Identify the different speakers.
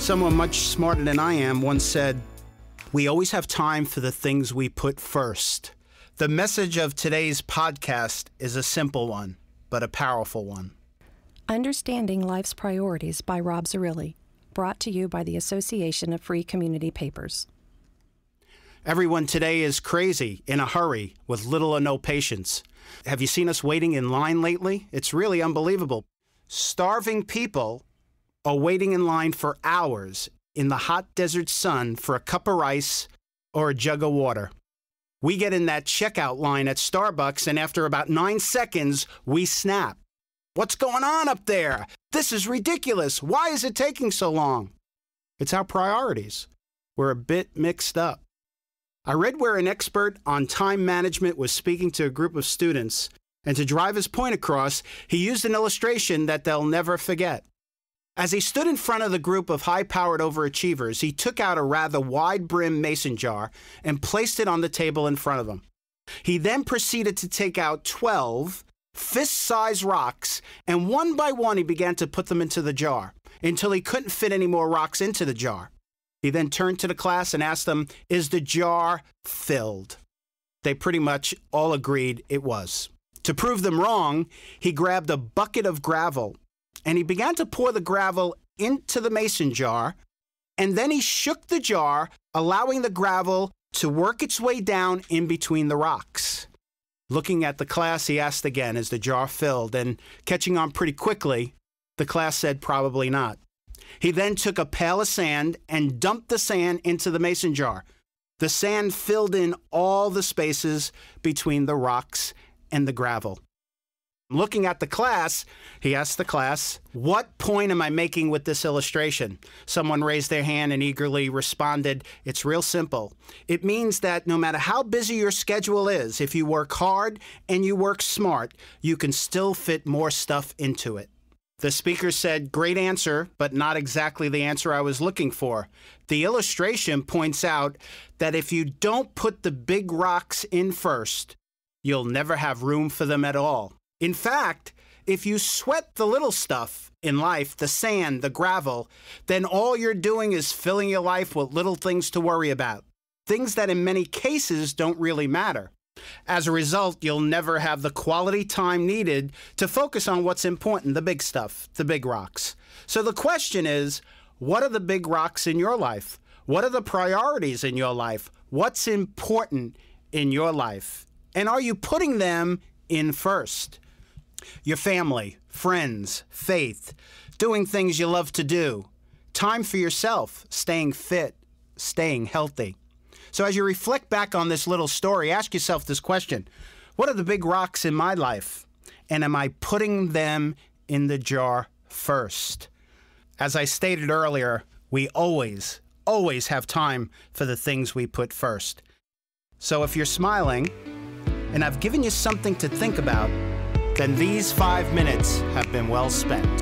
Speaker 1: Someone much smarter than I am once said, "We always have time for the things we put first." The message of today's podcast is a simple one, but a powerful one.
Speaker 2: Understanding Life's Priorities by Rob Zerilli, brought to you by the Association of Free Community Papers.
Speaker 1: Everyone today is crazy, in a hurry, with little or no patience. Have you seen us waiting in line lately? It's really unbelievable. Starving people are waiting in line for hours in the hot desert sun for a cup of rice or a jug of water. We get in that checkout line at Starbucks, and after about 9 seconds, we snap. What's going on up there? This is ridiculous. Why is it taking so long? It's our priorities. We're a bit mixed up. I read where an expert on time management was speaking to a group of students, and to drive his point across, he used an illustration that they'll never forget. As he stood in front of the group of high-powered overachievers, he took out a rather wide-brimmed mason jar and placed it on the table in front of them. He then proceeded to take out 12 fist-sized rocks, and one by one he began to put them into the jar until he couldn't fit any more rocks into the jar. He then turned to the class and asked them, "Is the jar filled?" They pretty much all agreed it was. To prove them wrong, he grabbed a bucket of gravel and he began to pour the gravel into the mason jar, and then he shook the jar, allowing the gravel to work its way down in between the rocks. Looking at the class, he asked again, "Is the jar filled?" And catching on pretty quickly, the class said probably not. He then took a pail of sand and dumped the sand into the mason jar. The sand filled in all the spaces between the rocks and the gravel. Looking at the class, he asked the class, "What point am I making with this illustration?" Someone raised their hand and eagerly responded, "It's real simple. It means that no matter how busy your schedule is, if you work hard and you work smart, you can still fit more stuff into it." The speaker said, "Great answer, but not exactly the answer I was looking for." The illustration points out that if you don't put the big rocks in first, you'll never have room for them at all. In fact, if you sweat the little stuff in life, the sand, the gravel, then all you're doing is filling your life with little things to worry about, things that in many cases don't really matter. As a result, you'll never have the quality time needed to focus on what's important, the big stuff, the big rocks. So the question is, what are the big rocks in your life? What are the priorities in your life? What's important in your life? And are you putting them in first? Your family, friends, faith, doing things you love to do, time for yourself, staying fit, staying healthy. So as you reflect back on this little story, ask yourself this question: what are the big rocks in my life? And am I putting them in the jar first? As I stated earlier, we always have time for the things we put first. So if you're smiling, and I've given you something to think about, then these 5 minutes have been well spent.